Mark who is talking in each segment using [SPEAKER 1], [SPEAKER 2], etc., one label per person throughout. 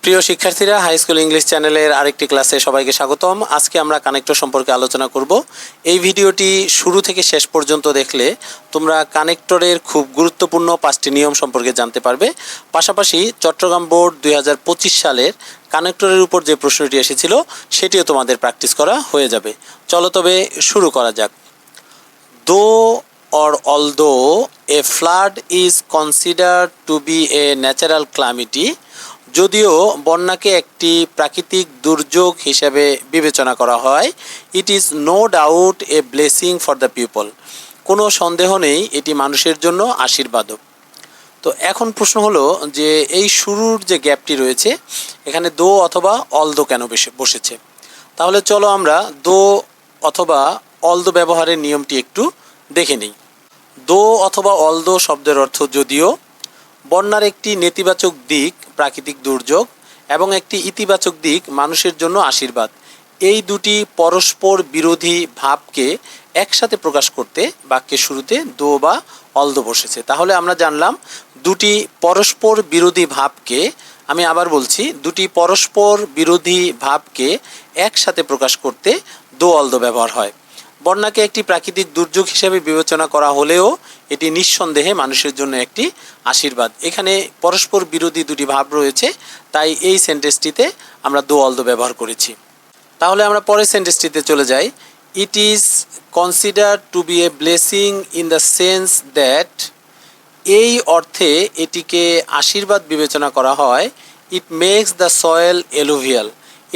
[SPEAKER 1] প্রিয় শিক্ষার্থীরা, high school English চ্যানেলের আরেকটি ক্লাসে সবাইকে স্বাগতম। আজকে আমরা কানেক্টর সম্পর্কে আলোচনা করব। এই ভিডিওটি শুরু থেকে শেষ পর্যন্ত দেখলে তোমরা কানেক্টরের খুব গুরুত্বপূর্ণ 5টি নিয়ম সম্পর্কে জানতে পারবে। পাশাপাশি চট্টগ্রাম বোর্ড 2025 সালের কানেক্টরের উপর যে প্রশ্নটি এসেছিল সেটিও তোমাদের প্র্যাকটিস করা হয়ে যাবে। চলো তবে শুরু করা যাক। দো or although a flood is considered to be a natural calamity, যদিও বন্যাকে একটি প্রাকৃতিক দুর্যোগ হিসেবে বিবেচনা করা হয়, it is no doubt a blessing for the people, কোনো সন্দেহ নেই এটি মানুষের জন্য আশীর্বাদও। তো এখন প্রশ্ন হলো যে এই শুরুর যে গ্যাপটি রয়েছে এখানে দো অথবা অলদো কেন বসেছে। তাহলে চলো আমরা দো অথবা অলদো ব্যবহারের নিয়মটি একটু দেখে নিই। দো অথবা অলদো শব্দের অর্থ যদিও, বন্যার একটি নেতিবাচক দিক প্রাকৃতিক দুর্যোগ এবং একটি ইতিবাচক দিক মানুষের জন্য আশীর্বাদ। এই দুটি পরস্পর বিরোধী ভাবকে একসাথে প্রকাশ করতে বাক্যের শুরুতে দো বা অলদো বসেছে। তাহলে আমরা জানলাম দুটি পরস্পর বিরোধী ভাবকে, আমি আবার বলছি, দুটি পরস্পর বিরোধী ভাবকে একসাথে প্রকাশ করতে দো অলদো ব্যবহার হয়। বন্যাকে একটি প্রাকৃতিক দুর্যোগ হিসেবে বিবেচনা করা হলেও এটি নিঃসন্দেহে মানুষের জন্য একটি আশীর্বাদ। এখানে পরস্পর বিরোধী দুটি ভাব রয়েছে, তাই এই সেন্টেন্সটিতে আমরা দো অলদো ব্যবহার করেছি। তাহলে আমরা পরের সেন্টেন্সটিতে চলে যাই। It is considered to be a blessing in the sense that, এই অর্থে এটিকে আশীর্বাদ বিবেচনা করা হয়। It makes the soil alluvial,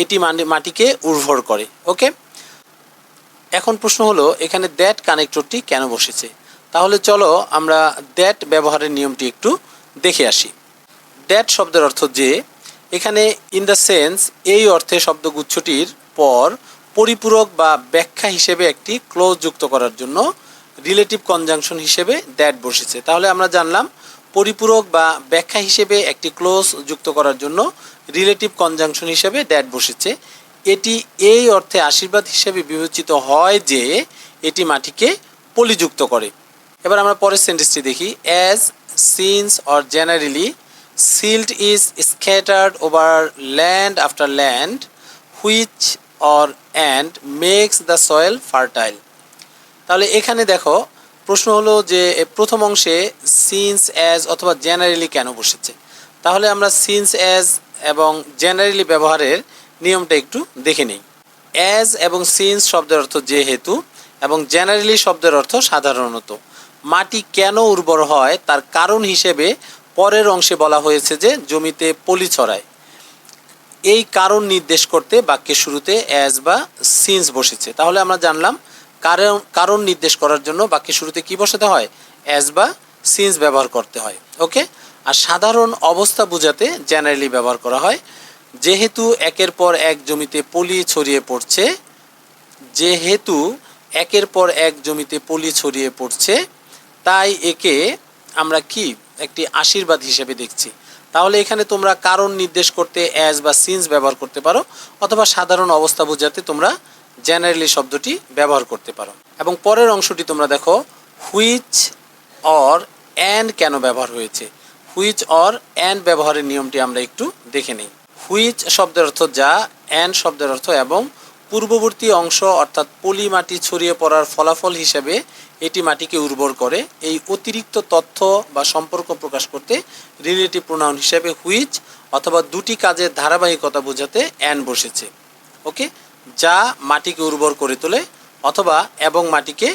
[SPEAKER 1] এটি মাটিকে উর্বর করে। ওকে, এখন প্রশ্ন হলো এখানে দ্যাট কানেক্টরটি কেন বসেছে। তাহলে চলো আমরা দ্যাট ব্যবহারের নিয়মটি একটু দেখে আসি। দ্যাট শব্দের অর্থ যে, এখানে ইন দ্য সেন্স এই অর্থে শব্দগুচ্ছটির পর পরিপূরক বা ব্যাখ্যা হিসেবে একটি ক্লোজ যুক্ত করার জন্য রিলেটিভ কনজাংশন হিসেবে দ্যাট বসেছে। তাহলে আমরা জানলাম পরিপূরক বা ব্যাখ্যা হিসেবে একটি ক্লোজ যুক্ত করার জন্য রিলেটিভ কনজাংশন হিসেবে দ্যাট বসেছে। এটি এই অর্থে আশীর্বাদ হিসেবে বিবেচিত হয় যে এটি মাটিকে পলিযুক্ত করে। এবার আমরা পরের সেন্টেন্সটি দেখি। As since or generally silt is scattered over land after land which or and makes the soil fertile. তাহলে এখানে দেখো প্রশ্ন হলো যে প্রথম অংশে সিন্স অ্যাজ অথবা জেনারেলি কেন বসেছে। তাহলে আমরা সিন্স অ্যাজ এবং জেনারেলি ব্যবহারের নিয়মটা একটু দেখে নিই। অ্যাজ এবং সিন্স শব্দের অর্থ যেহেতু এবং জেনারেলি শব্দের অর্থ সাধারণত। মাটি কেন উর্বর হয় তার কারণ হিসেবে পরের অংশে বলা হয়েছে যে জমিতে পলি ছড়ায়। এই কারণ নির্দেশ করতে বাক্যের শুরুতে অ্যাজ বা সিন্স বসেছে। তাহলে আমরা জানলাম কারণ নির্দেশ করার জন্য বাক্যের শুরুতে কি বসাতে হয়, অ্যাজ বা সিন্স ব্যবহার করতে হয়। ওকে, আর সাধারণ অবস্থা বোঝাতে জেনারেলি ব্যবহার করা হয়। যেহেতু একের পর এক জমিতে পলি ছড়িয়ে পড়ছে, যেহেতু একের পর এক জমিতে পলি ছড়িয়ে পড়ছে, তাই একে আমরা কি একটি আশীর্বাদ হিসেবে দেখছি। তাহলে এখানে তোমরা কারণ নির্দেশ করতে অ্যাজ বা সিন্স ব্যবহার করতে পারো, অথবা সাধারণ অবস্থা বোঝাতে তোমরা জেনারেলি শব্দটি ব্যবহার করতে পারো। এবং পরের অংশটি তোমরা দেখো, হুইচ অর অ্যান্ড কেন ব্যবহার হয়েছে। হুইচ অর অ্যান্ড ব্যবহারের নিয়মটি আমরা একটু দেখে নিই। হুইচ শব্দের অর্থ যা, অ্যান্ড শব্দের অর্থ এবং। পূর্ববর্তী অংশ অর্থাৎ পলি মাটি ছড়িয়ে পড়ার ফলাফল হিসেবে এটি মাটিকে উর্বর করে। এই অতিরিক্ত তথ্য বা সম্পর্ক প্রকাশ করতে রিলেটিভ প্রোনাউন হিসেবে হুইচ অথবা দুটি কাজের ধারাবাহিকতা বোঝাতে অ্যান্ড বসেছে। ওকে, যা মাটিকে উর্বর করে তোলে অথবা এবং মাটিকে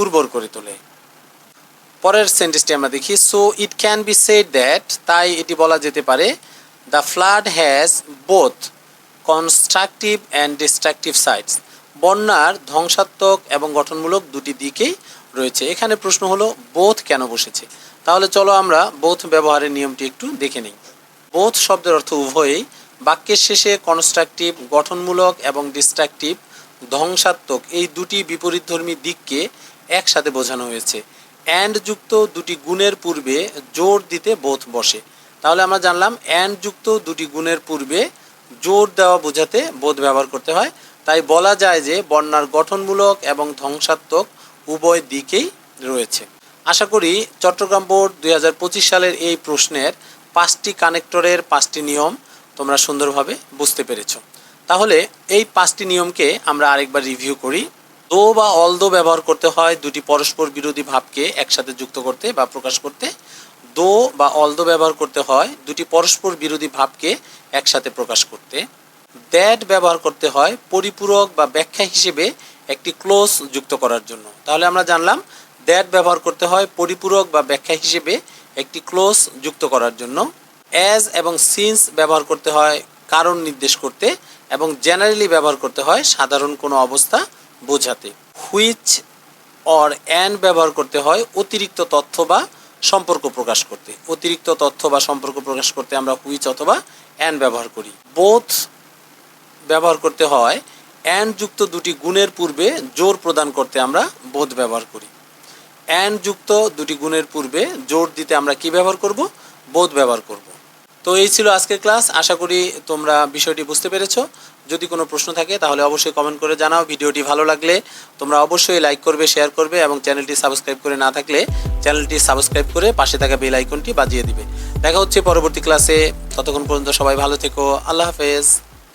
[SPEAKER 1] উর্বর করে তোলে। পরের সেন্টেন্সটি আমরা দেখি। So it can be said that, তাই এটি বলা যেতে পারে, the flood has both constructive and destructive sides, বন্যার ধ্বংসাত্মক এবং গঠনমূলক দুটি দিকেই রয়েছে। এখানে প্রশ্ন হলো বোথ কেন বসেছে। তাহলে চলো আমরা বোথ ব্যবহারের নিয়মটি একটু দেখে নিই। বোথ শব্দের অর্থ উভয়ই। বাক্যের শেষে কনস্ট্রাকটিভ গঠনমূলক এবং ডিস্ট্রাকটিভ ধ্বংসাত্মক এই দুটি বিপরীতধর্মী দিককে একসাথে বোঝানো হয়েছে। অ্যান্ড যুক্ত দুটি গুণের পূর্বে জোর দিতে বোথ বসে। তাহলে আমরা জানলাম অ্যান্ড যুক্ত দুটি গুণের পূর্বে জোর দেওয়া বোঝাতে বোধ ব্যবহার করতে হয়। তাই বলা যায় যে বন্যার গঠনমূলক এবং ধ্বংসাত্মক উভয় দিকেই রয়েছে। আশা করি চট্টগ্রাম বোর্ড 2025 সালের এই প্রশ্নের 5টি কানেক্টরের 5টি নিয়ম তোমরা সুন্দরভাবে বুঝতে পেরেছো। তাহলে এই 5টি নিয়মকে আমরা আরেকবার রিভিউ করি। দো বা অলদো ব্যবহার করতে হয় দুটি পরস্পর বিরোধী ভাবকে একসাথে যুক্ত করতে বা প্রকাশ করতে। দো বা অলদো ব্যবহার করতে হয় দুটি পরস্পর বিরোধী ভাবকে একসাথে প্রকাশ করতে। দ্যাট ব্যবহার করতে হয় পরিপূরক বা ব্যাখ্যা হিসেবে একটি ক্লোজ যুক্ত করার জন্য। তাহলে আমরা জানলাম দ্যাট ব্যবহার করতে হয় পরিপূরক বা ব্যাখ্যা হিসেবে একটি ক্লোজ যুক্ত করার জন্য। অ্যাজ এবং সিন্স ব্যবহার করতে হয় কারণ নির্দেশ করতে, এবং জেনারেলি ব্যবহার করতে হয় সাধারণ কোনো অবস্থা বোঝাতে। হুইচ অর অ্যান্ড ব্যবহার করতে হয় অতিরিক্ত তথ্য বা সম্পর্ক প্রকাশ করতে। অতিরিক্ত তথ্য বা সম্পর্ক প্রকাশ করতে আমরা হুইচ অথবা অ্যান্ড ব্যবহার করি। বোথ ব্যবহার করতে হয় অ্যান্ড যুক্ত দুটি গুণের পূর্বে জোর প্রদান করতে আমরা বোথ ব্যবহার করি। অ্যান্ড যুক্ত দুটি গুণের পূর্বে জোর দিতে আমরা কি ব্যবহার করব? বোথ ব্যবহার করব। তো এই ছিল আজকের ক্লাস। আশা করি তোমরা বিষয়টি বুঝতে পেরেছো। যদি কোনো প্রশ্ন থাকে তাহলে অবশ্যই কমেন্ট করে জানাও। ভিডিওটি ভালো লাগলে তোমরা অবশ্যই লাইক করবে, শেয়ার করবে, এবং চ্যানেলটি সাবস্ক্রাইব করে না থাকলে চ্যানেলটি সাবস্ক্রাইব করে পাশে থাকা বেল আইকনটি বাজিয়ে দিবে। দেখা হচ্ছে পরবর্তী ক্লাসে। ততক্ষণ পর্যন্ত সবাই ভালো থেকো। আল্লাহ হাফেজ।